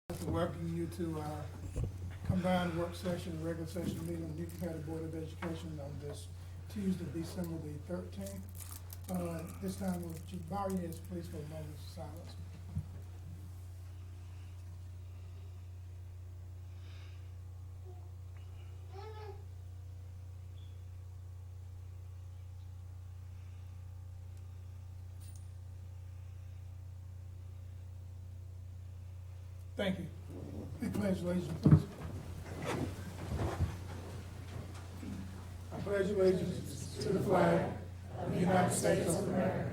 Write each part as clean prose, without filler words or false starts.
To welcome you to our combined work session and regular session meeting of Newton County Board of Education on this Tuesday, December the 13th. This time, would you bow your heads, please, for a moment of silence. Thank you. We pledge allegiance, please. I pledge allegiance to the flag of the United States of America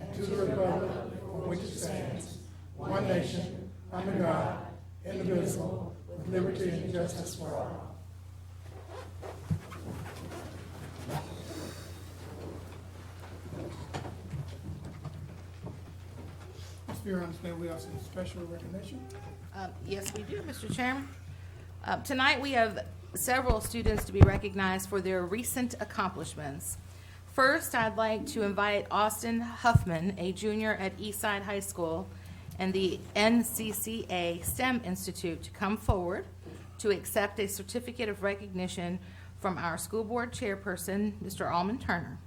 and to the republic for which it stands, one nation, under God, indivisible, with liberty and justice for all. Ms. Fear, I understand we also have special recognition. Yes, we do, Mr. Chairman. Tonight we have several students to be recognized for their recent accomplishments. First, I'd like to invite Austin Huffman, a junior at Eastside High School, and the NCCA STEM Institute to come forward to accept a certificate of recognition from our school board chairperson, Mr. Almond Turner.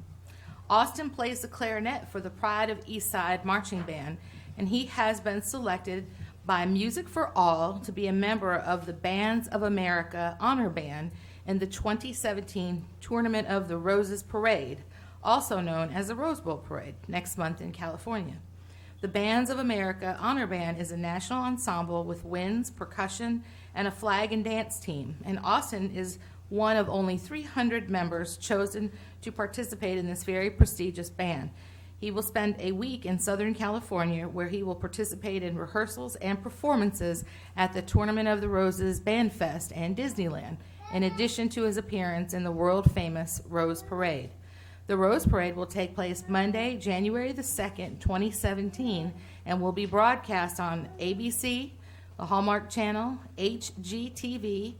Austin plays the clarinet for the Pride of Eastside Marching Band, and he has been selected by Music for All to be a member of the Bands of America Honor Band in the 2017 Tournament of the Roses Parade, also known as the Rose Bowl Parade, next month in California. The Bands of America Honor Band is a national ensemble with winds, percussion, and a flag and dance team, and Austin is one of only 300 members chosen to participate in this very prestigious band. He will spend a week in Southern California where he will participate in rehearsals and performances at the Tournament of the Roses Band Fest and Disneyland, in addition to his appearance in the world-famous Rose Parade. The Rose Parade will take place Monday, January the 2nd, 2017, and will be broadcast on ABC, the Hallmark Channel, HGTV,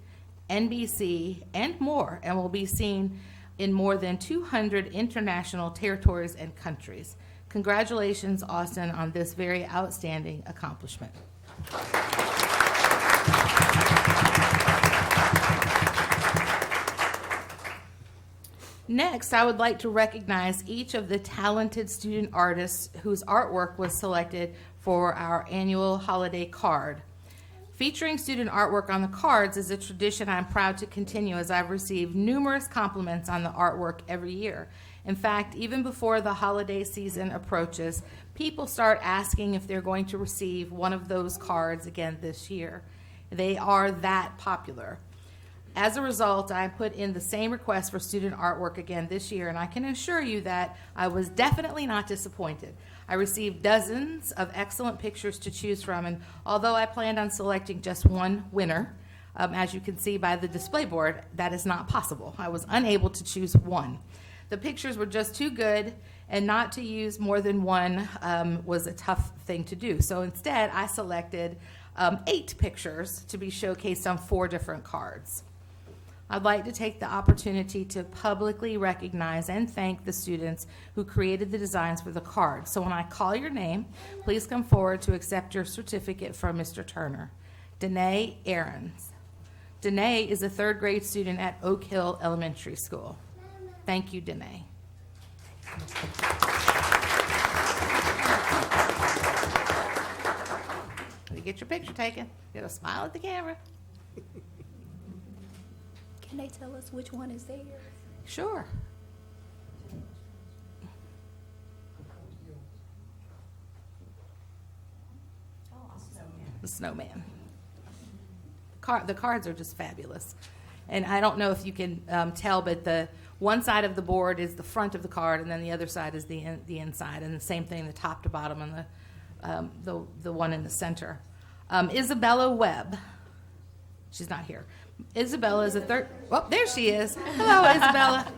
NBC, and more, and will be seen in more than 200 international territories and countries. Congratulations, Austin, on this very outstanding accomplishment. Next, I would like to recognize each of the talented student artists whose artwork was selected for our annual holiday card. Featuring student artwork on the cards is a tradition I'm proud to continue, as I've received numerous compliments on the artwork every year. In fact, even before the holiday season approaches, people start asking if they're going to receive one of those cards again this year. They are that popular. As a result, I put in the same request for student artwork again this year, and I can assure you that I was definitely not disappointed. I received dozens of excellent pictures to choose from, and although I planned on selecting just one winner, as you can see by the display board, that is not possible. I was unable to choose one. The pictures were just too good, and not to use more than one was a tough thing to do. So instead, I selected 8 pictures to be showcased on 4 different cards. I'd like to take the opportunity to publicly recognize and thank the students who created the designs for the cards. So when I call your name, please come forward to accept your certificate from Mr. Turner. Danae Aarons. Danae is a 3rd grade student at Oak Hill Elementary School. Thank you, Danae. You get your picture taken. You gotta smile at the camera. Can they tell us which one is theirs? Sure. The snowman. The cards are just fabulous. And I don't know if you can tell, but the one side of the board is the front of the card, and then the other side is the inside, and the same thing, the top to bottom, and the one in the center. Isabella Webb. She's not here. Isabella is a third. Oh, there she is. Hello, Isabella.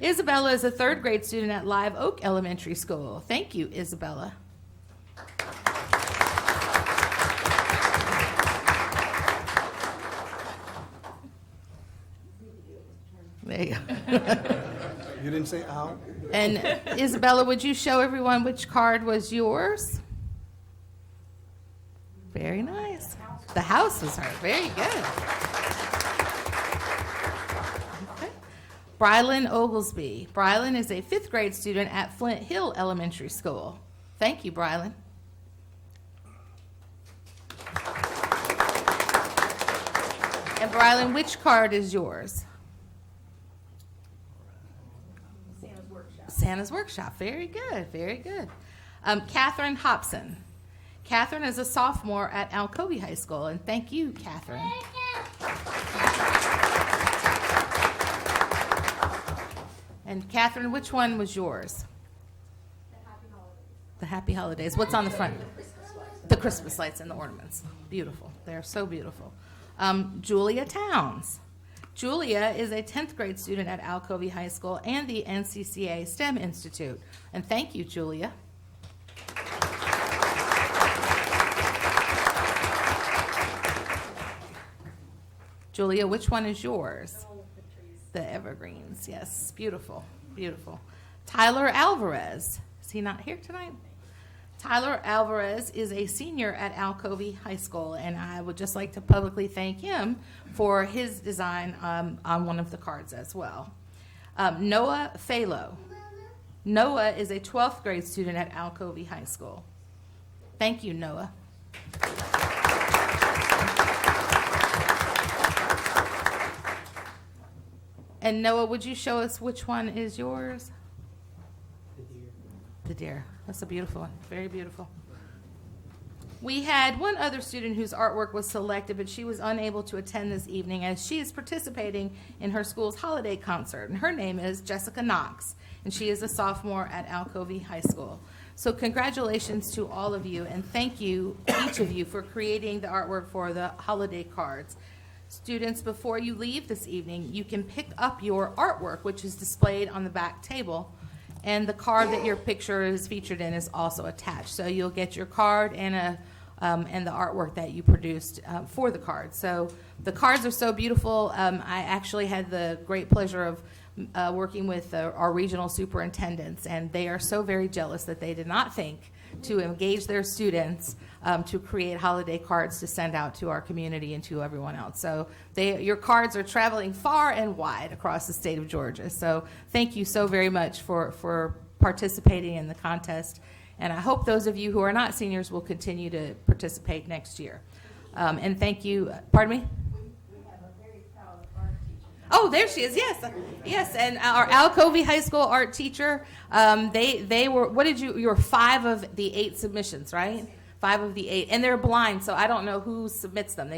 Isabella is a 3rd grade student at Live Oak Elementary School. Thank you, Isabella. There you go. You didn't say out? And Isabella, would you show everyone which card was yours? Very nice. The house was her. Very good. Okay. Brylan Oglesby. Brylan is a 5th grade student at Flint Hill Elementary School. Thank you, Brylan. And Brylan, which card is yours? Santa's Workshop. Very good, very good. Catherine Hobson. Catherine is a sophomore at Alcovy High School, and thank you, Catherine. And Catherine, which one was yours? The Happy Holidays. The Happy Holidays. What's on the front? The Christmas lights and the ornaments. Beautiful. They're so beautiful. Julia Towns. Julia is a 10th grade student at Alcovy High School and the NCCA STEM Institute. And thank you, Julia. Julia, which one is yours? The evergreens, yes. Beautiful, beautiful. Tyler Alvarez. Is he not here tonight? Tyler Alvarez is a senior at Alcovy High School, and I would just like to publicly thank him for his design on one of the cards as well. Noah Phalo. Noah is a 12th grade student at Alcovy High School. Thank you, Noah. And Noah, would you show us which one is yours? The deer. That's a beautiful one. Very beautiful. We had one other student whose artwork was selected, but she was unable to attend this evening as she is participating in her school's holiday concert. And her name is Jessica Knox, and she is a sophomore at Alcovy High School. So congratulations to all of you, and thank you, each of you, for creating the artwork for the holiday cards. Students, before you leave this evening, you can pick up your artwork, which is displayed on the back table. And the card that your picture is featured in is also attached. So you'll get your card and the artwork that you produced for the card. So the cards are so beautiful. I actually had the great pleasure of working with our regional superintendents, and they are so very jealous that they did not think to engage their students to create holiday cards to send out to our community and to everyone else. So your cards are traveling far and wide across the state of Georgia. So thank you so very much for participating in the contest. And I hope those of you who are not seniors will continue to participate next year. And thank you. Pardon me? Oh, there she is. Yes, yes. And our Alcovy High School art teacher. They were. What did you were 5 of the 8 submissions, right? 5 of the 8, and they're blind, so I don't know who submits them.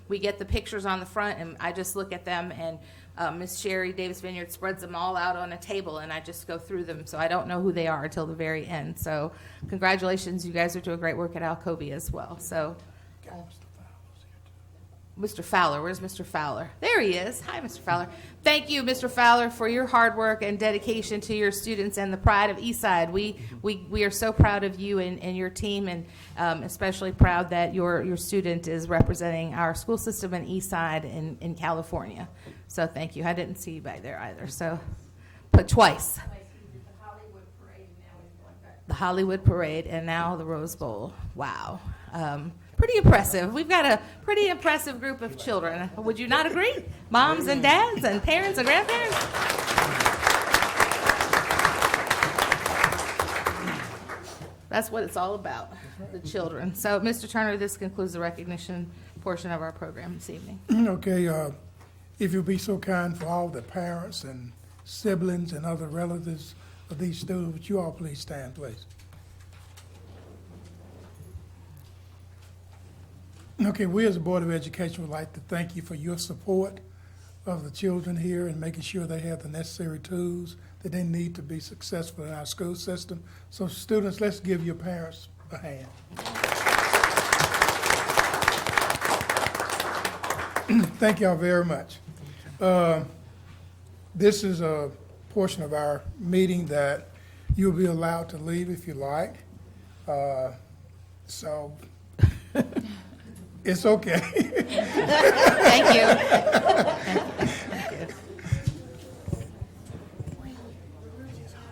We get the pictures on the front, and I just look at them, and Miss Sherry Davis Vineyard spreads them all out on a table, and I just go through them. So I don't know who they are until the very end. So congratulations, you guys are doing great work at Alcovy as well. So. Mr. Fowler. Where's Mr. Fowler? There he is. Hi, Mr. Fowler. Thank you, Mr. Fowler, for your hard work and dedication to your students and the pride of Eastside. We are so proud of you and your team, and especially proud that your student is representing our school system in Eastside in California. So thank you. I didn't see you back there either. So, but twice. The Hollywood Parade and now the Rose Bowl. Wow. Pretty impressive. We've got a pretty impressive group of children. Would you not agree? Moms and dads and parents and grandparents? That's what it's all about, the children. So, Mr. Turner, this concludes the recognition portion of our program this evening. Okay, if you'll be so kind for all the parents and siblings and other relatives of these students, would you all please stand, please? Okay, we as a Board of Education would like to thank you for your support of the children here and making sure they have the necessary tools that they need to be successful in our school system. So students, let's give your parents a hand. Thank y'all very much. This is a portion of our meeting that you'll be allowed to leave if you like. So it's okay. Thank you.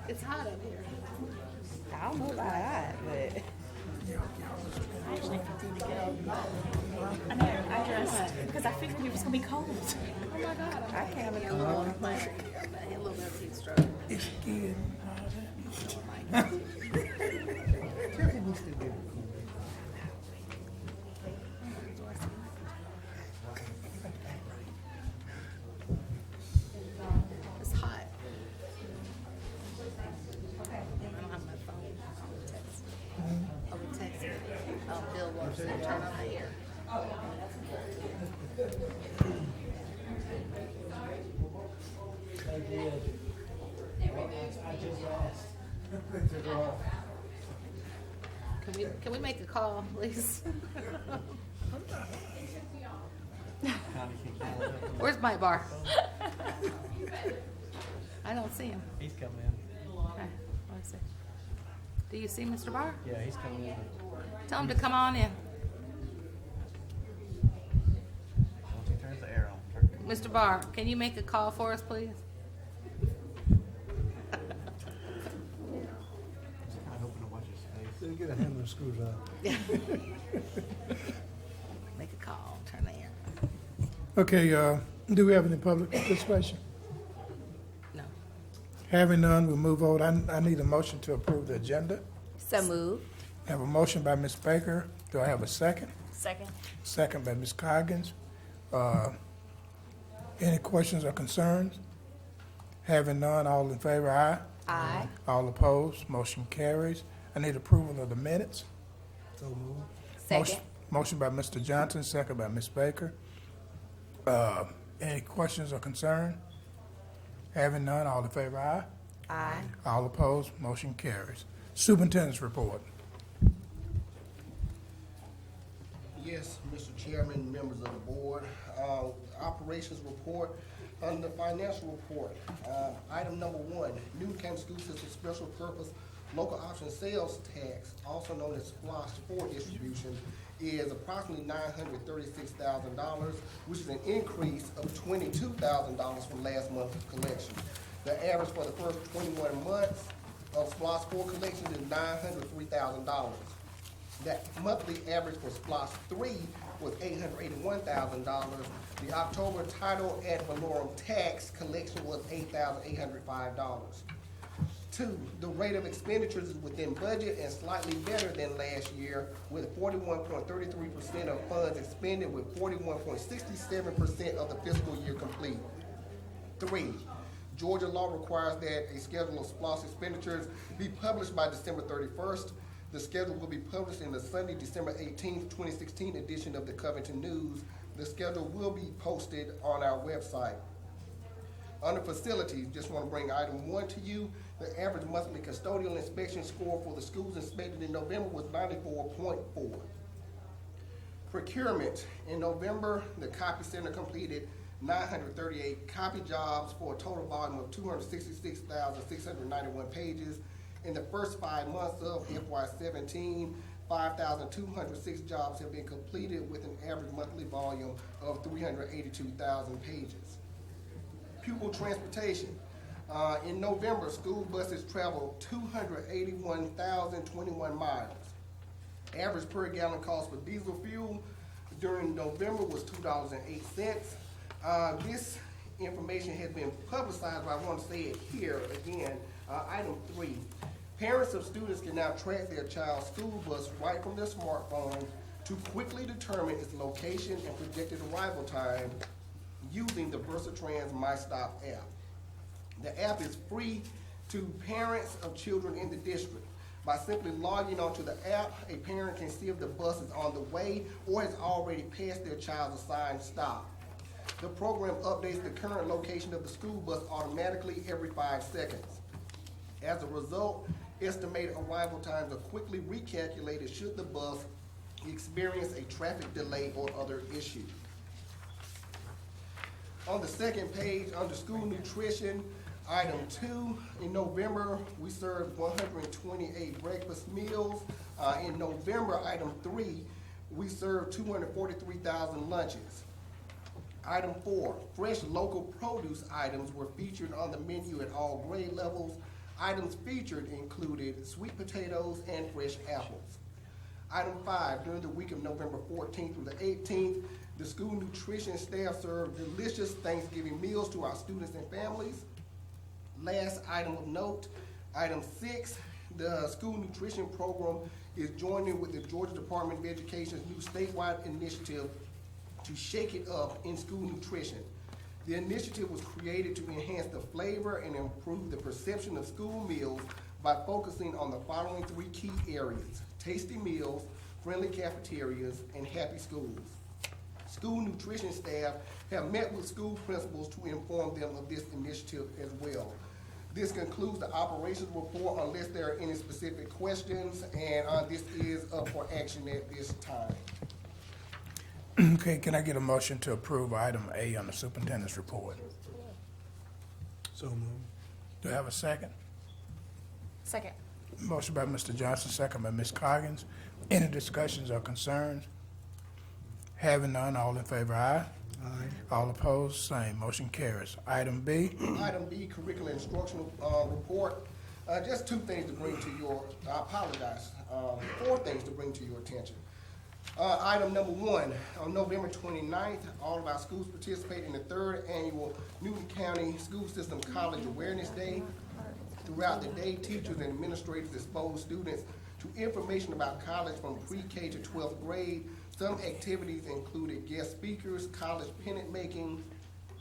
It's hot up here. I don't know about that, but I actually need to get up. I know Because I figured it was gonna be cold. Oh my God, I can't have any Uh-huh. little one. My a little bit of heat stroke. It's skin. It's hot. I don't have my phone. I would text it. Bill wants to turn on the air. Can we make a call, please? Where's my bar? I don't see him. He's coming in. Okay, let me see. Do you see Mr. Barr? Yeah, he's coming in. Tell him to come on in. Once he turns the air on, turn it. Mr. Barr, can you make a call for us, please? I hoping to watch his face. Didn't get a handle of screws out. Make a call, turn the air on. Okay, do we have any public participation? No. Having none, we'll move on. I need a motion to approve the agenda. So move. I have a motion by Ms. Baker. Do I have a second? Second. Second by Ms. Coggins. Any questions or concerns? Having none, all in favor, aye. Aye. All opposed, motion carries. I need approval of the minutes. So moved. Second. Motion by Mr. Johnson, second by Ms. Baker. Any questions or concern? Having none, all in favor, aye. Aye. All opposed, motion carries. Superintendent's report. Yes, Mr. Chairman, members of the board. Operations report. Under financial report, item number 1, Newton County School System Special Purpose Local Option Sales Tax, also known as SPLOST 4 distribution, is approximately $936,000, which is an increase of $22,000 from last month's collection. The average for the first 21 months of SPLOST 4 collection is $903,000. That monthly average for SPLOST 3 was $881,000. The October title ad valorem tax collection was $8,805. 2, the rate of expenditures is within budget and slightly better than last year, with 41.33% of funds expended, with 41.67% of the fiscal year complete. 3, Georgia law requires that a schedule of SPLOST expenditures be published by December 31st. The schedule will be published in the Sunday, December 18th, 2016 edition of the Covington News. The schedule will be posted on our website. Under facilities, just want to bring item 1 to you. The average monthly custodial inspection score for the schools inspected in November was 94.4. Procurement. In November, the copy center completed 938 copy jobs for a total volume of 266,691 pages. In the first 5 months of FY17, 5,206 jobs have been completed with an average monthly volume of 382,000 pages. Pupil transportation. In November, school buses traveled 281,021 miles. Average per gallon cost for diesel fuel during November was $2.08. This information has been publicized, but I want to say it here again. Item 3. Parents of students can now track their child's school bus right from their smartphone to quickly determine its location and projected arrival time using the Versatrans MyStop app. The app is free to parents of children in the district. By simply logging onto the app, a parent can see if the bus is on the way or has already passed their child's assigned stop. The program updates the current location of the school bus automatically every 5 seconds. As a result, estimated arrival times are quickly recalculated should the bus experience a traffic delay or other issue. On the second page, under school nutrition, item 2, in November, we served 128 breakfast meals. In November, item 3, we served 243,000 lunches. Item 4, fresh local produce items were featured on the menu at all grade levels. Items featured included sweet potatoes and fresh apples. Item 5, during the week of November 14th through the 18th, the The school nutrition staff serve delicious Thanksgiving meals to our students and families. Last item of note, item 6, the school nutrition program is joining with the Georgia Department of Education's new statewide initiative to shake it up in school nutrition. The initiative was created to enhance the flavor and improve the perception of school meals by focusing on the following 3 key areas: tasty meals, friendly cafeterias, and happy schools. School nutrition staff have met with school principals to inform them of this initiative as well. This concludes the operations report unless there are any specific questions, and this is up for action at this time. Okay, can I get a motion to approve item A on the superintendent's report? So moved. Do I have a second? Second. Motion by Mr. Johnson, second by Ms. Coggins. Any discussions or concerns? Having none, all in favor, aye. Aye. All opposed, same. Motion carries. Item B, Item B, curricular instructional report. Just 2 things to bring to your, I apologize, 4 things to bring to your attention. Item number 1, on November 29th, all of our schools participate in the 3rd annual Newton County School System College Awareness Day. Throughout the day, teachers and administrators expose students to information about college from pre-K to 12th grade. Some activities included guest speakers, college pennant making,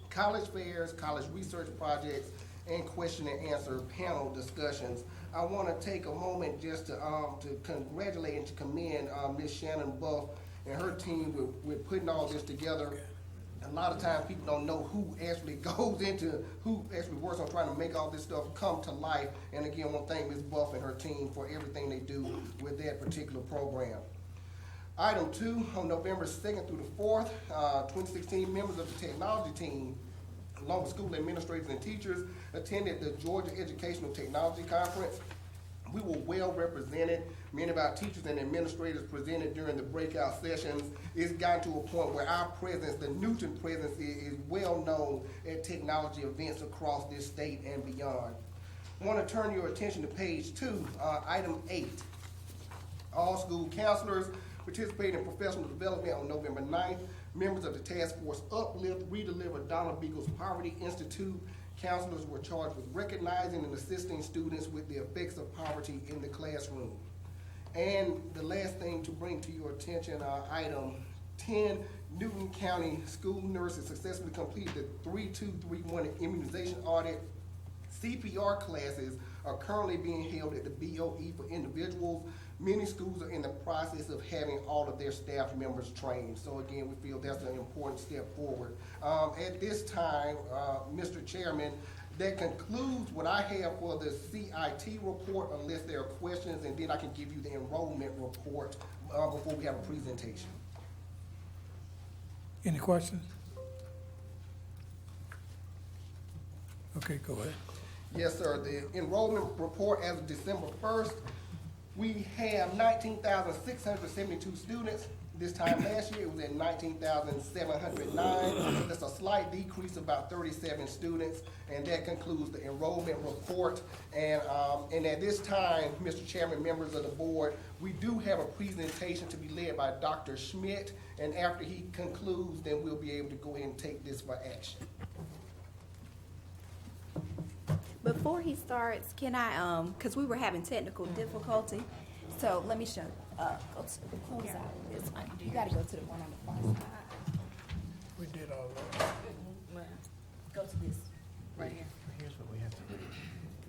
college fairs, college research projects, and question and answer panel discussions. I want to take a moment just to congratulate and to commend Ms. Shannon Buff and her team with putting all this together. A lot of times people don't know who actually goes into, who actually works on trying to make all this stuff come to life. And again, I want to thank Ms. Buff and her team for everything they do with that particular program. Item 2, on November 2nd through the 4th, 2016 members of the technology team, along with school administrators and teachers, attended the Georgia Educational Technology Conference. We were well represented. Many of our teachers and administrators presented during the breakout sessions. It's gotten to a point where our presence, the Newton presence, is well known at technology events across this state and beyond. I want to turn your attention to page 2, item 8. All school counselors participated in professional development on November 9th. Members of the task force Uplift redelivered Donald Beagle's Poverty Institute. Counselors were charged with recognizing and assisting students with the effects of poverty in the classroom. And the last thing to bring to your attention, item 10, Newton County school nurses successfully completed the 3231 immunization audit. CPR classes are currently being held at the BOE for individuals. Many schools are in the process of having all of their staff members trained. So again, we feel that's an important step forward. At this time, Mr. Chairman, that concludes what I have for the CIT report, unless there are questions, and then I can give you the enrollment report before we have a presentation. any questions? Okay, go ahead. Yes, sir. The enrollment report as of December 1st, we have 19,672 students. This time last year, it was at 19,709. That's a slight decrease of about 37 students, and that concludes the enrollment report. And at this time, Mr. Chairman, members of the board, we do have a presentation to be led by Dr. Schmidt, and after he concludes, then we'll be able to go ahead and take this for action. Before he starts, can I, because we were having technical difficulty, so let me show, go to, close out this one. You gotta go to the one on the far side. We did all that. Go to this. Right here. Here's what we have to do.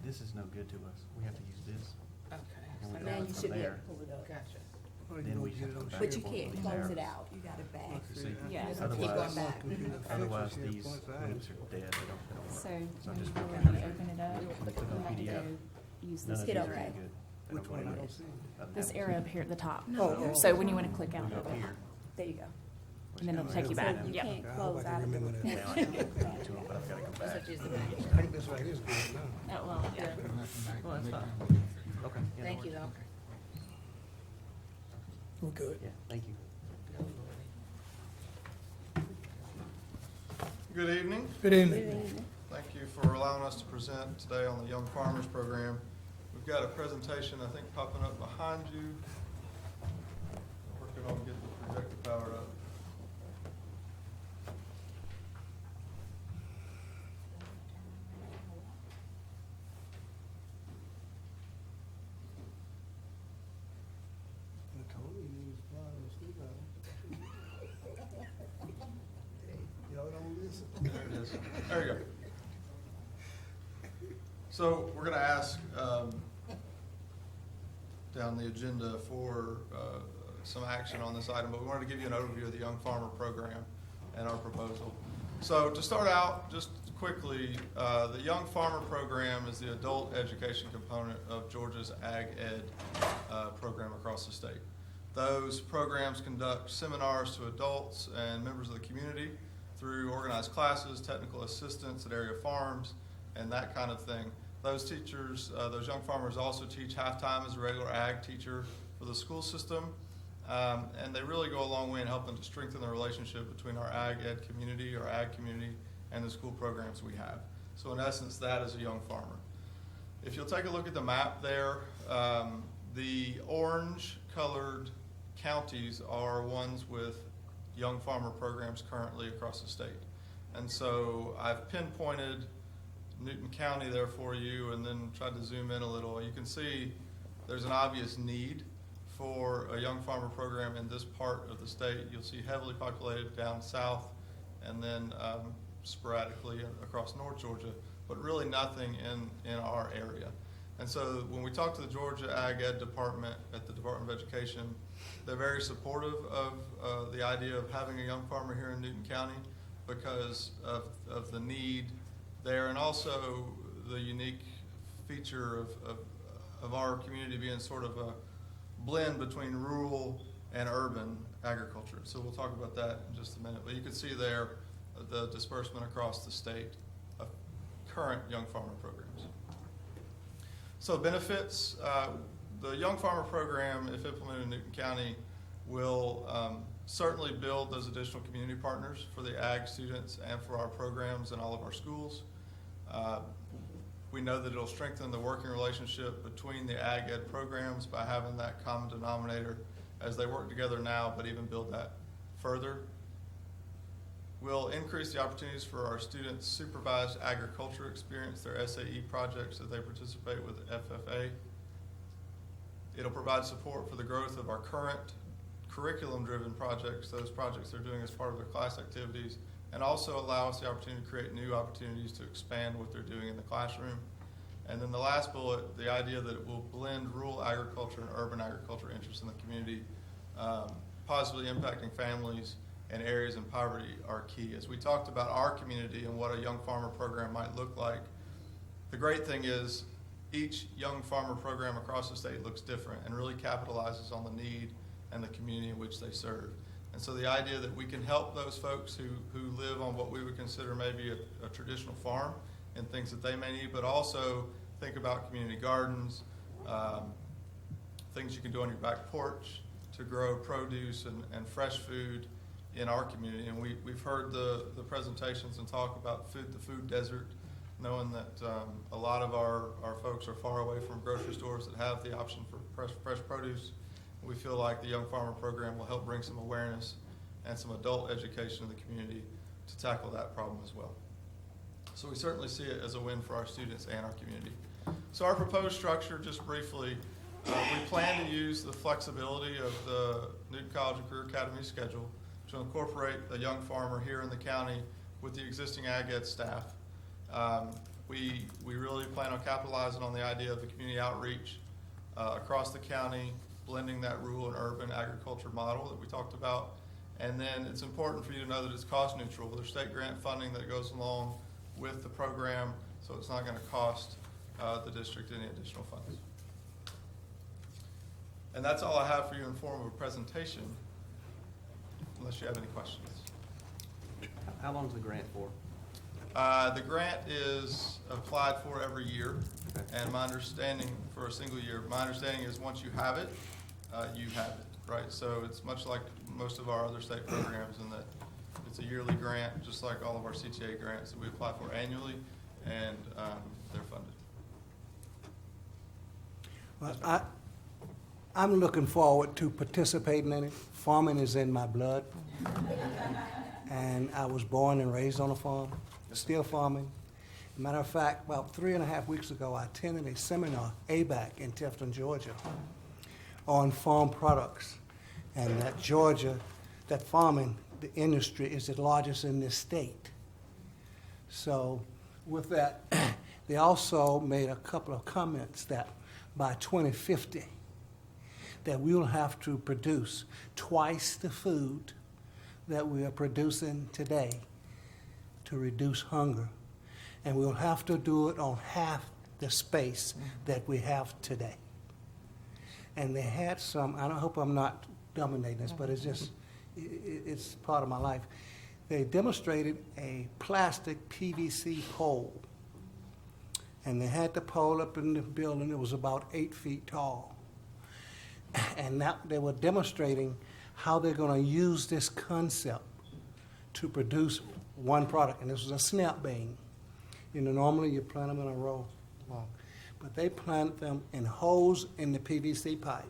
This is no good to us. We have to use this. Okay. And we Now go you from should be able there. to pull it up. Gotcha. Then we have to go back But you and can't forth close it there. out. You got it back. See, Yeah, so keep going otherwise, back. otherwise these groups are dead. They don't work. So So when just you go look ahead at and it. open it up, When you click you on have to PDF, go use none this of Hit these OK. are good. They Which don't one go I anywhere. don't see? Other this than- arrow up here at the top. Oh, So when you want to click out We go of it, here. There you go. and then it'll take you So back. you Yep. can't I hope close I can out of the remember that. Now I can get to them, but I've got to go back. I think this right here is good now. Oh, well, yeah. Well, that's fine. Okay. yeah, Thank that you, works. though. We're good. Yeah, thank you. Good evening. Good evening. Thank you for allowing us to present today on the Young Farmers Program. We've got a presentation, I think, popping up behind you. Working on getting the projector powered up. There it is. There you go. So we're going to ask down the agenda for some action on this item, but we wanted to give you an overview of the Young Farmer Program and our proposal. So to start out, just quickly, the Young Farmer Program is the adult education component of Georgia's Ag Ed program across the state. Those programs conduct seminars to adults and members of the community through organized classes, technical assistance at area farms, and that kind of thing. Those teachers, those young farmers also teach half-time as a regular ag teacher for the school system, and they really go a long way in helping to strengthen the relationship between our ag ed community, our ag community, and the school programs we have. So in essence, that is a young farmer. If you'll take a look at the map there, the orange-colored counties are ones with young farmer programs currently across the state. And so I've pinpointed Newton County there for you and then tried to zoom in a little. You can see there's an obvious need for a young farmer program in this part of the state. You'll see heavily populated down south and then sporadically across North Georgia, but really nothing in our area. And so when we talk to the Georgia Ag Ed Department at the Department of Education, they're very supportive of the idea of having a young farmer here in Newton County because of the need there, and also the unique feature of our community being sort of a blend between rural and urban agriculture. So we'll talk about that in just a minute. But you can see there the disbursement across the state of current young farmer programs. So benefits, the Young Farmer Program, if implemented in Newton County, will certainly build those additional community partners for the ag students and for our programs in all of our schools. We know that it'll strengthen the working relationship between the ag ed programs by having that common denominator as they work together now, but even build that further. We'll increase the opportunities for our students' supervised agriculture experience, their SAE projects that they participate with FFA. It'll provide support for the growth of our current curriculum-driven projects, those projects they're doing as part of their class activities, and also allow us the opportunity to create new opportunities to expand what they're doing in the classroom. And then the last bullet, the idea that it will blend rural agriculture and urban agriculture interests in the community, positively impacting families and areas in poverty are key. As we talked about our community and what a young farmer program might look like, the great thing is each young farmer program across the state looks different and really capitalizes on the need and the community in which they serve. And so the idea that we can help those folks who live on what we would consider maybe a traditional farm and things that they may need, but also think about community gardens, things you can do on your back porch to grow produce and fresh food in our community. And we've heard the presentations and talk about the food desert, knowing that a lot of our folks are far away from grocery stores that have the option for fresh produce. We feel like the Young Farmer Program will help bring some awareness and some adult education in the community to tackle that problem as well. So we certainly see it as a win for our students and our community. So our proposed structure, just briefly, we plan to use the flexibility of the Newton College and Career Academy schedule to incorporate a young farmer here in the county with the existing Ag Ed staff. We really plan on capitalizing on the idea of the community outreach across the county, blending that rural and urban agriculture model that we talked about. And then it's important for you to know that it's cost neutral. There's state grant funding that goes along with the program, so it's not going to cost the district any additional funds. And that's all I have for you in form of a presentation, unless you have any questions. How long is the grant for? The grant is applied for every year, and my understanding for a single year, my understanding is once you have it, right? So it's much like most of our other state programs in that it's a yearly grant, just like all of our CTA grants that we apply for annually, and they're funded. Well, I'm looking forward to participating in it. Farming is in my blood. And I was born and raised on a farm, still farming. Matter of fact, about 3.5 weeks ago, I attended a seminar, ABAC, in Tifton, Georgia, on farm products. And that Georgia, that farming, the industry is the largest in this state. So with that, they also made a couple of comments that by 2050, that we will have to produce twice the food that we are producing today to reduce hunger. And we'll have to do it on half the space that we have today. And they had some, I hope I'm not dominating this, but it's just, it's part of my life. They demonstrated a plastic PVC pole. And they had the pole up in the building. It was about 8 feet tall. And now they were demonstrating how they're going to use this concept to produce one product. And this was a snap bean. You know, normally you plant them in a row long. But they planted them in holes in the PVC pipe,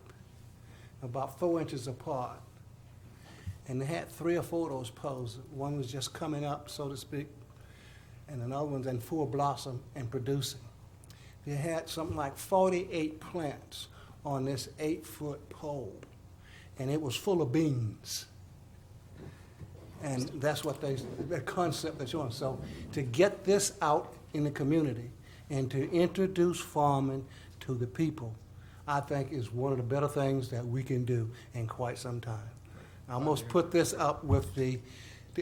about 4 inches apart. And they had 3 or 4 of those poles. One was just coming up, so to speak, and another one's in full blossom and producing. They had something like 48 plants on this 8-foot pole, and it was full of beans. And that's what the concept they're showing. So to get this out in the community and to introduce farming to the people, I think is one of the better things that we can do in quite some time. I almost put this up with the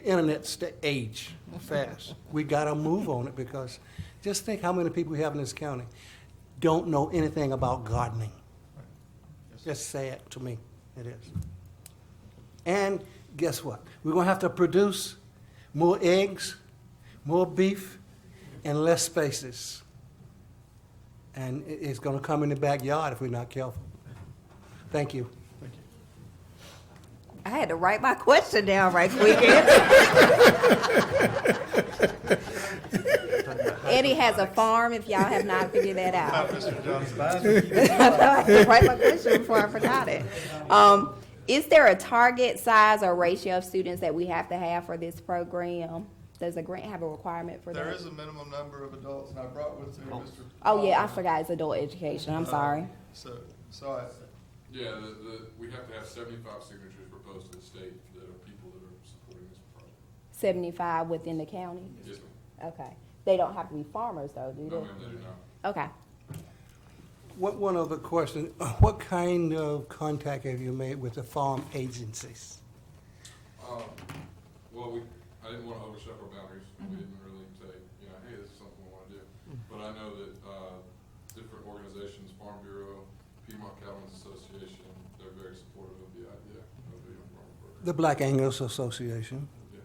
internet age fast. We got to move on it, because just think how many people we have in this county don't know anything about gardening. Just sad to me, it is. And guess what? We're going to have to produce more eggs, more beef, and less spaces. And it's going to come in the backyard if we're not careful. Thank you. I had to write my question down right quick. Eddie has a farm, if y'all have not figured that out. Mr. Johnson. I had to write my question before I forgot it. Is there a target size or ratio of students that we have to have for this program? Does a grant have a requirement for that? There is a minimum number of adults, and I brought with me Mr. Oh, yeah, I forgot it's adult education. I'm sorry. So Yeah, we have to have 75 signatures proposed to the state that are people that are supporting this project. 75 within the county? Yes, ma'am. Okay. They don't have to be farmers, though, do they? No, ma'am, they do not. Okay. One other question. What kind of contact have you made with the farm agencies? Well, I didn't want to overstep our boundaries. We didn't really say, hey, this is something we want to do. But I know that different organizations, Farm Bureau, Piedmont Cattlemen's Association, they're very supportive of the idea of the Young Farmer Program. The Black Angus Association. Yes.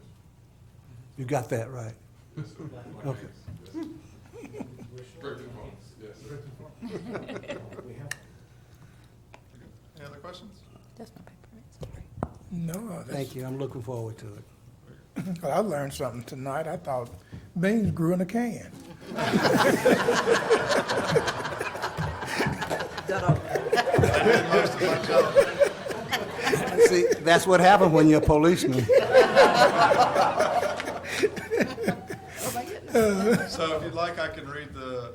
You got that right. Yes, sir. Black Okay. Angus, yes. Brighton Farms, yes, sir. any other questions? That's my paper. No, Thank you. I'm looking forward to it. I learned something tonight. I thought beans grew in a can. See, that's what happened when you're a policeman. So if you'd like, I can read the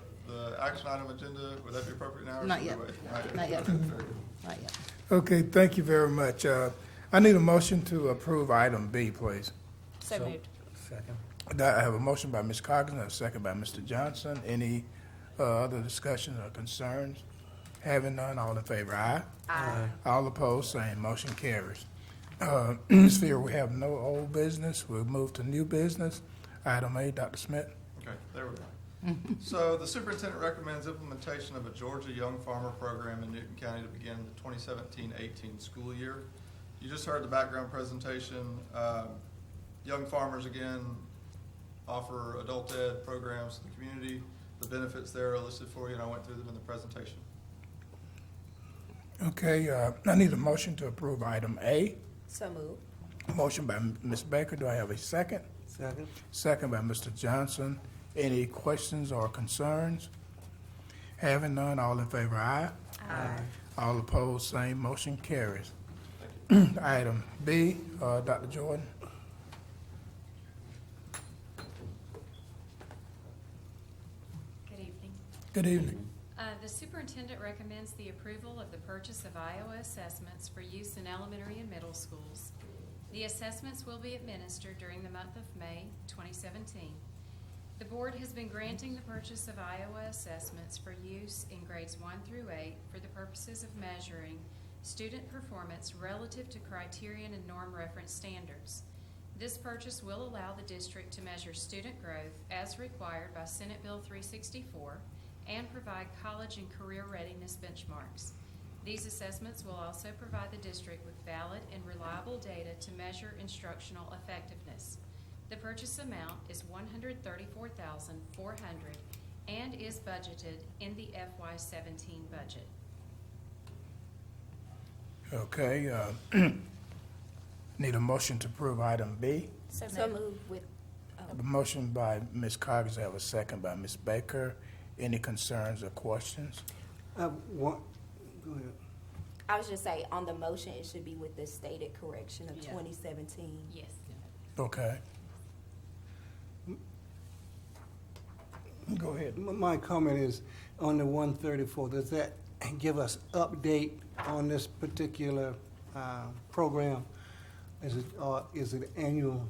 action item agenda. Would that be appropriate now? Or Not should we yet. wait? Not yet. Very good. Not yet. Okay, thank you very much. I need a motion to approve item B, please. So moved. Second. I have a motion by Ms. Coggins, and a second by Mr. Johnson. Any other discussion or concerns? Having none, all in favor, aye? Aye. All opposed, same. Motion carries. Ms. Fear, we have no old business. We'll move to new business. Item A, Dr. Smith. Okay, there we go. So the superintendent recommends implementation of a Georgia Young Farmer Program in Newton County to begin the 2017-18 school year. You just heard the background presentation. Young farmers, again, offer adult ed programs to the community. The benefits there are listed for you, and I went through them in the presentation. Okay, I need a motion to approve item A. So moved. Motion by Ms. Baker. Do I have a second? Second. Second by Mr. Johnson. Any questions or concerns? Having none, all in favor, aye? Aye. All opposed, same. Motion carries. Item B, Dr. Jordan. Good evening. Good evening. The superintendent recommends the approval of the purchase of Iowa assessments for use in elementary and middle schools. The assessments will be administered during the month of May 2017. The board has been granting the purchase of Iowa assessments for use in grades 1 through 8 for the purposes of measuring student performance relative to criterion and norm reference standards. This purchase will allow the district to measure student growth as required by Senate Bill 364 and provide college and career readiness benchmarks. These assessments will also provide the district with valid and reliable data to measure instructional effectiveness. The purchase amount is $134,400 and is budgeted in the FY17 budget. Okay, need a motion to approve item B. So move with, A motion by Ms. Coggins, I have a second by Ms. Baker. Any concerns or questions? Go ahead. I was just saying, on the motion, it should be with the stated correction of Yeah. 2017. Yes. Okay. Go ahead. My comment is on the 134, does that give us update on this particular program? Is it annual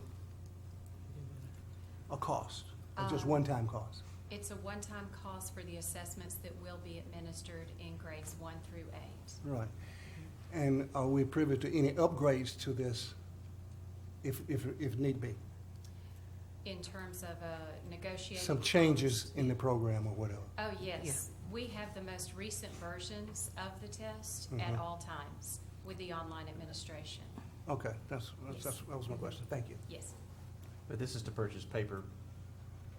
a cost, or just one-time cost? It's a one-time cost for the assessments that will be administered in grades 1 through 8. Right. And are we privy to any upgrades to this, if need be? In terms of negotiating. Some changes in the program or whatever? Oh, yes. We have the most recent versions of the test at all times with the online administration. Okay, that was my question. Thank you. Yes. But this is to purchase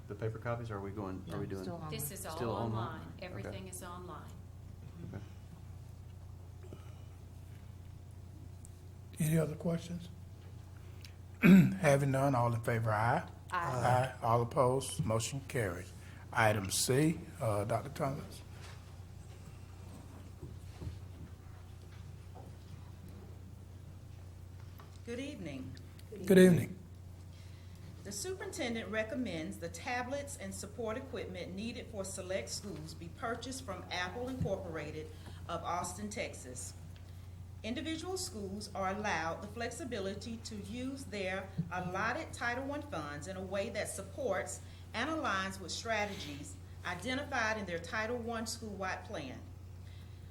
the paper copies, or are we doing? Still on. This is all Still online? online. Everything is online. Okay. Any other questions? Having none, all in favor, aye. Aye. All opposed, motion carries. Item C, Dr. Thomas. Good evening. Good evening. The superintendent recommends the tablets and support equipment needed for select schools be purchased from Apple Incorporated of Austin, Texas. Individual schools are allowed the flexibility to use their allotted Title I funds in a way that supports and aligns with strategies identified in their Title I school-wide plan.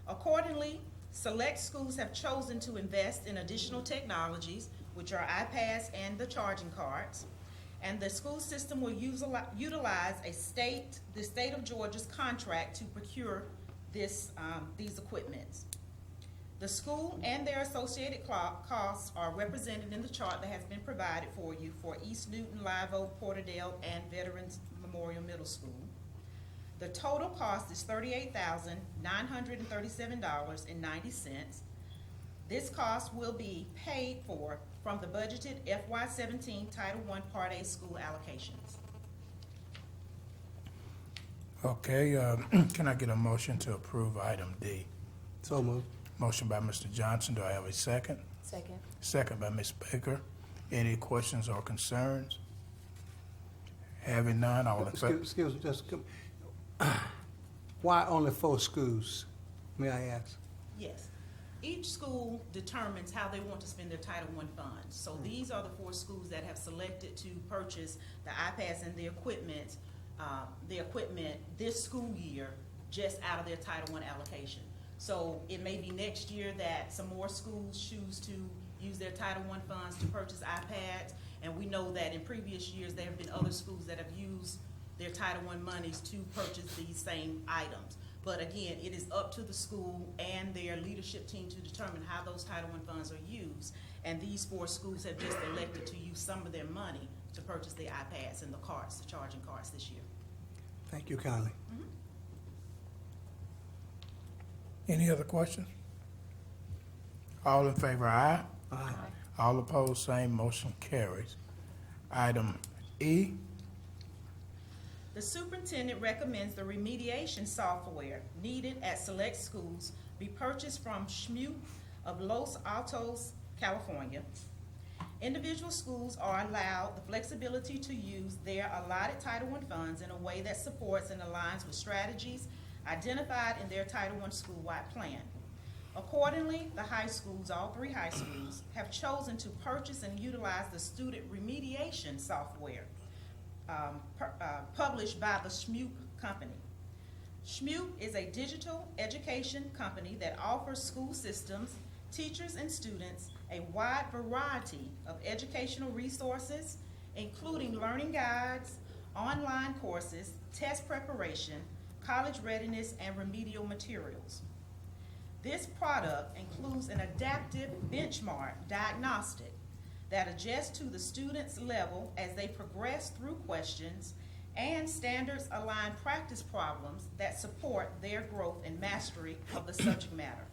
Accordingly, select schools have chosen to invest in additional technologies, which are iPads and the charging cards, and the school system will utilize the state of Georgia's contract to procure these equipments. The school and their associated costs are represented in the chart that has been provided for you for East Newton, Live Oak, Porterdale, and Veterans Memorial Middle School. The total cost is $38,937.90. This cost will be paid for from the budgeted FY17 Title I Part A school allocations. Okay, can I get a motion to approve item D? So moved. Motion by Mr. Johnson, do I have a second? Second. Second by Ms. Baker. Any questions or concerns? Having none, all in favor? Excuse me, why only 4 schools, may I ask? Yes. Each school determines how they want to spend their Title I funds. So these are the 4 schools that have selected to purchase the iPads and the equipment this school year just out of their Title I allocation. So it may be next year that some more schools choose to use their Title I funds to purchase iPads. And we know that in previous years, there have been other schools that have used their Title I monies to purchase these same items. But again, it is up to the school and their leadership team to determine how those Title I funds are used. And these 4 schools have just elected to use some of their money to purchase the iPads and the cards, the charging cards this year. Thank you kindly. Any other questions? All in favor, aye. Aye. All opposed, same motion carries. Item E, The superintendent recommends the remediation software needed at select schools be purchased from Schmuke of Los Altos, California. Individual schools are allowed the flexibility to use their allotted Title I funds in a way that supports and aligns with strategies identified in their Title I school-wide plan. Accordingly, the high schools, all 3 high schools, have chosen to purchase and utilize the student remediation software published by the Schmuke Company. Schmuke is a digital education company that offers school systems, teachers, and students a wide variety of educational resources, including learning guides, online courses, test preparation, college readiness, and remedial materials. This product includes an adaptive benchmark diagnostic that adjusts to the student's level as they progress through questions and standards-aligned practice problems that support their growth and mastery of the subject matter.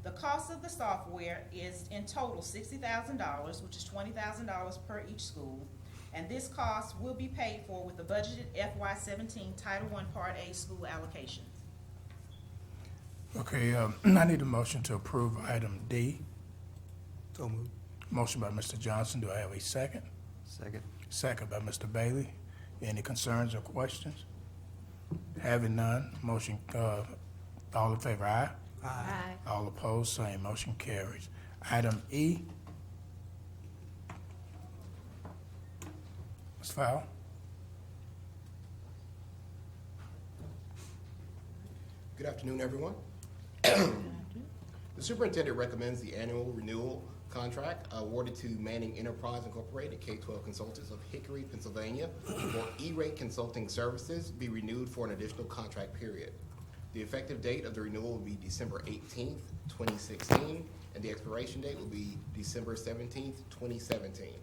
The cost of the software is in total $60,000, which is $20,000 per each school, and this cost will be paid for with the budgeted FY17 Title I Part A school allocations. Okay, I need a motion to approve item D. So moved. Motion by Mr. Johnson. Do I have a second? Second. Second by Mr. Bailey. Any concerns or questions? Having none, motion, all in favor, aye? Aye. All opposed, same. Motion carries. Item E. Ms. Fowle? Good afternoon, everyone. The superintendent recommends the annual renewal contract awarded to Manning Enterprise Incorporated, K-12 Consultants of Hickory, Pennsylvania, for E-rate consulting services be renewed for an additional contract period. The effective date of the renewal will be December 18th, 2016, and the expiration date will be December 17th, 2017.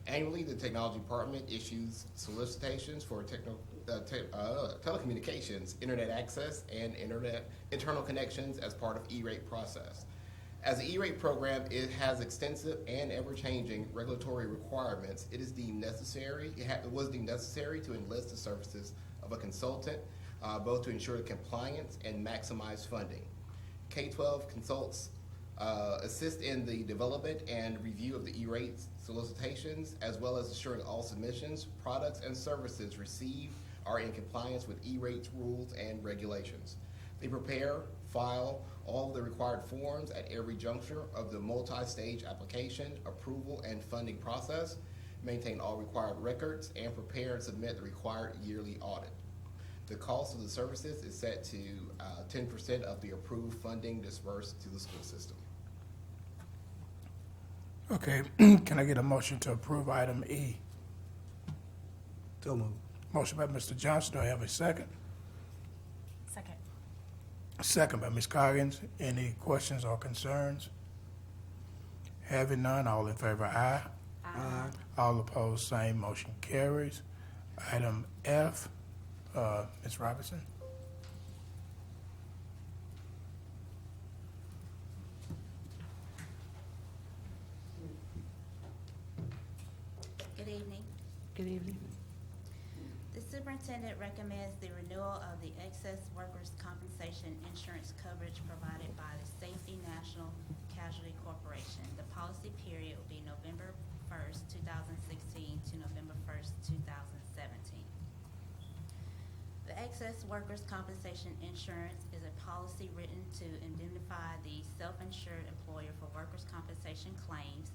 Annually, the Technology Department issues solicitations for telecommunications, internet access, and internal connections as part of E-rate process. As the E-rate program, it has extensive and ever-changing regulatory requirements. It was deemed necessary to enlist the services of a consultant, both to ensure compliance and maximize funding. K-12 consults assist in the development and review of the E-rate solicitations, as well as assuring all submissions, products, and services received are in compliance with E-rate's rules and regulations. They prepare, file all of the required forms at every juncture of the multi-stage application, approval, and funding process, maintain all required records, and prepare and submit the required yearly audit. The cost of the services is set to 10% of the approved funding dispersed to the school system. Okay, can I get a motion to approve item E? So moved. Motion by Mr. Johnson. Do I have a second? Second. Second by Ms. Coggins. Any questions or concerns? Having none, all in favor, aye. Aye. All opposed, same. Motion carries. Item F, Ms. Robinson. Good evening. Good evening. The superintendent recommends the renewal of the excess workers' compensation insurance coverage provided by the Safety National Casualty Corporation. The policy period will be November 1st, 2016 to November 1st, 2017. The excess workers' compensation insurance is a policy written to indemnify the self-insured employer for workers' compensation claims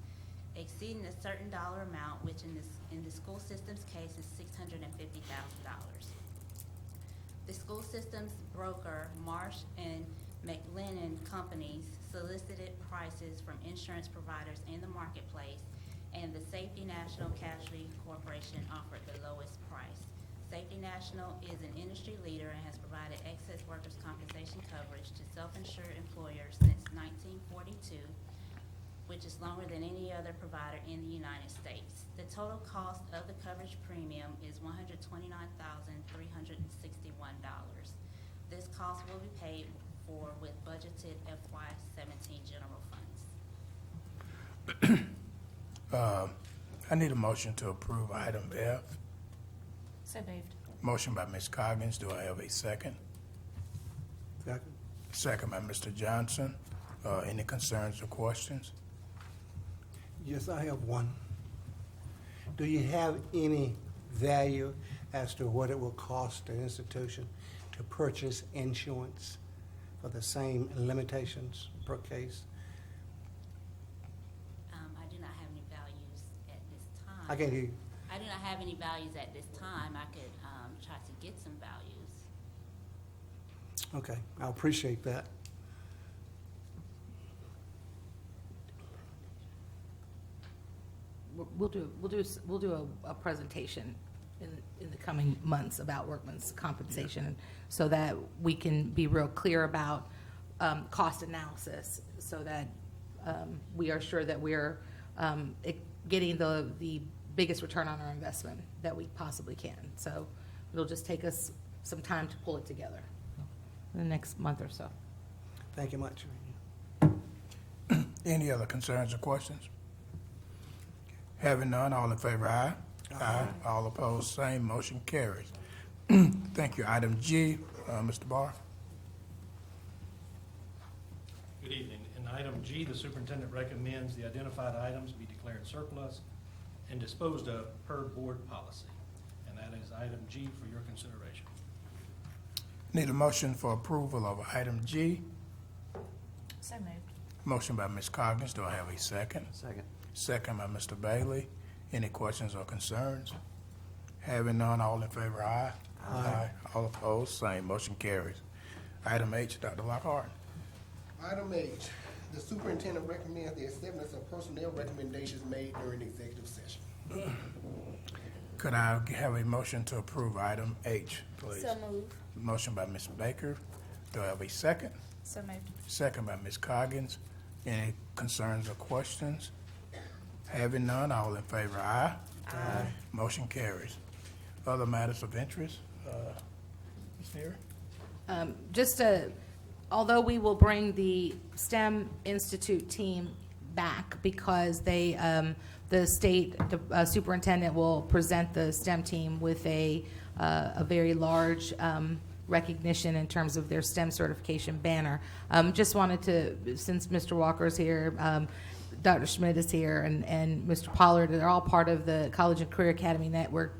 exceeding a certain dollar amount, which in the school system's case is $650,000. The school system's broker, Marsh and McLennan Companies, solicited prices from insurance providers in the marketplace, and the Safety National Casualty Corporation offered the lowest price. Safety National is an industry leader and has provided excess workers' compensation coverage to self-insured employers since 1942, which is longer than any other provider in the United States. The total cost of the coverage premium is $129,361. This cost will be paid for with budgeted FY17 general funds. I need a motion to approve item F. So moved. Motion by Ms. Coggins. Do I have a second? Second. Second by Mr. Johnson. Any concerns or questions? Yes, I have one. Do you have any value as to what it will cost the institution to purchase insurance for the same limitations per case? I do not have any values at this time. I can't hear you. I do not have any values at this time. I could try to get some values. Okay, I appreciate that. We'll do a presentation in the coming months about workman's compensation, so that we can be real clear about cost analysis, so that we are sure that we're getting the biggest return on our investment that we possibly can. So it'll just take us some time to pull it together in the next month or so. Thank you much. Any other concerns or questions? Having none, all in favor, aye. Aye. All opposed, same. Motion carries. Thank you. Item G, Mr. Barr. Good evening. In item G, the superintendent recommends the identified items be declared surplus and disposed of per board policy. And that is item G for your consideration. Need a motion for approval of item G. So moved. Motion by Ms. Coggins. Do I have a second? Second. Second by Mr. Bailey. Any questions or concerns? Having none, all in favor, aye. Aye. All opposed, same. Motion carries. Item H, Dr. Lockhart. Item H, the superintendent recommends the acceptance of personnel recommendations made during executive session. Could I have a motion to approve item H, please? So move. Motion by Ms. Baker. Do I have a second? So moved. Second by Ms. Coggins. Any concerns or questions? Having none, all in favor, aye. Aye. Motion carries. Other matters of interest, Ms. Neary? Although we will bring the STEM Institute team back because the state superintendent will present the STEM team with a very large recognition in terms of their STEM certification banner. Just wanted to, since Mr. Walker's here, Dr. Schmidt is here, and Mr. Pollard, they're all part of the College and Career Academy Network,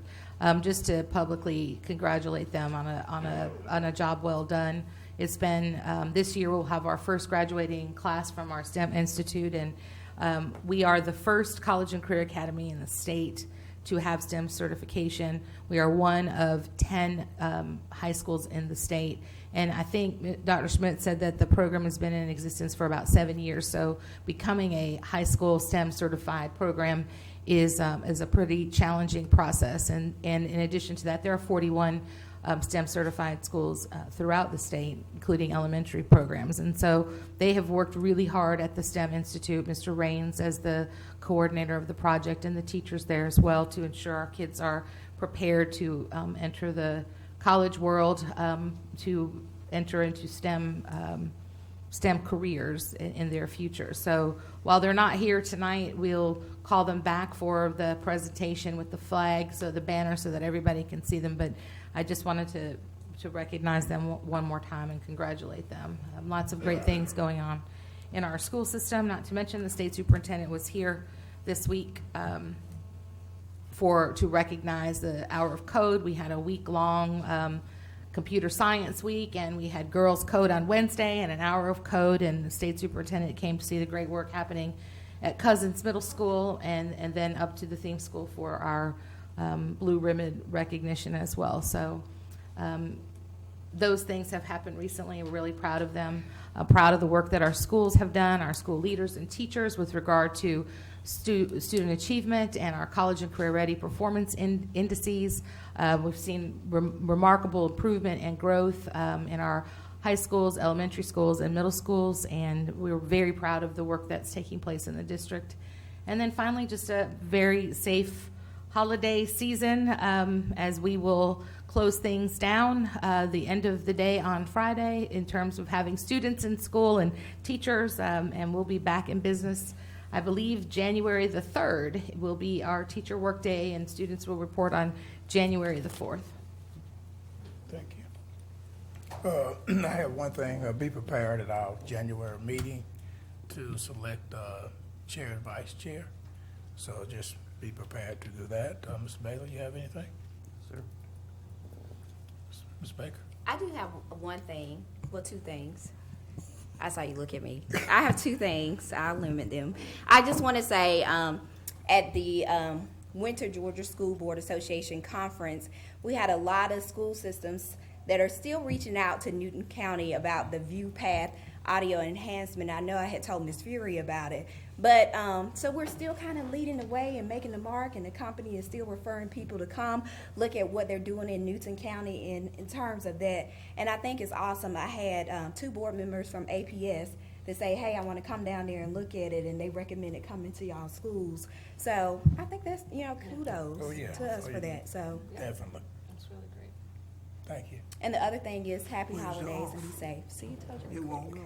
just to publicly congratulate them on a job well done. It's been, this year we'll have our first graduating class from our STEM Institute, and we are the first College and Career Academy in the state to have STEM certification. We are one of 10 high schools in the state. And I think Dr. Schmidt said that the program has been in existence for about 7 years. So becoming a high school STEM certified program is a pretty challenging process. And in addition to that, there are 41 STEM certified schools throughout the state, including elementary programs. And so they have worked really hard at the STEM Institute, Mr. Raines as the coordinator of the project, and the teachers there as well, to ensure our kids are prepared to enter the college world, to enter into STEM careers in their future. So while they're not here tonight, we'll call them back for the presentation with the flag, so the banner, so that everybody can see them. But I just wanted to recognize them one more time and congratulate them. Lots of great things going on in our school system, not to mention the state superintendent was here this week to recognize the Hour of Code. We had a week-long computer science week, and we had girls code on Wednesday and an hour of code, and the state superintendent came to see the great work happening at Cousins Middle School, and then up to the theme school for our Blue Ribbon recognition as well. So those things have happened recently. We're really proud of them. Proud of the work that our schools have done, our school leaders and teachers, with regard to student achievement and our college and career ready performance indices. We've seen remarkable improvement and growth in our high schools, elementary schools, and middle schools, and we're very proud of the work that's taking place in the district. And then finally, just a very safe holiday season as we will close things down the end of the day on Friday in terms of having students in school and teachers, and we'll be back in business. I believe January the 3rd will be our teacher work day, and students will report on January the 4th. Thank you. I have one thing. Be prepared at our January meeting to select chair and vice chair. So just be prepared to do that. Mr. Bailey, you have anything? Sir? Ms. Baker? I do have one thing, well, two things. I saw you look at me. I have two things. I'll limit them. I just want to say at the Winter Georgia School Board Association Conference, we had a lot of school systems that are still reaching out to Newton County about the View Path audio enhancement. I know I had told Ms. Fury about it. But, so we're still kind of leading the way and making the mark, and the company is still referring people to come look at what they're doing in Newton County in terms of that. And I think it's awesome. I had 2 board members from APS that say, hey, I want to come down there and look at it, and they recommended coming to y'all schools. So I think that's, kudos Oh, yeah. to us Oh, for yeah. that. So, Definitely. That's really great. Thank you. and the other thing is happy Where's holidays off? and be safe. See, you told you. It won't go.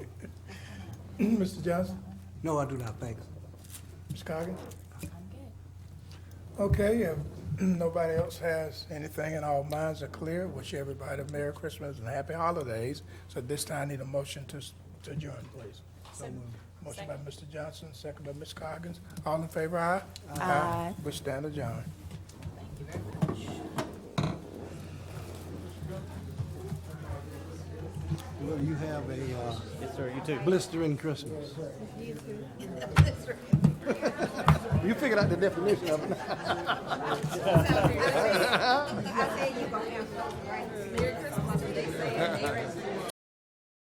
Mr. Johnson? No, I do not think so. Ms. Coggins? I'm good. Okay, if nobody else has anything and all minds are clear, wish everybody a Merry Christmas and Happy Holidays. So at this time, I need a motion to adjourn, please. Motion by Mr. Johnson, second by Ms. Coggins. All in favor, aye? Aye. We stand adjourned. Thank you very much. Well, you have a Yes, sir, you too. blistering Christmas. You figured out the definition of it. I said you're gonna have something, right? Merry Christmas, they say,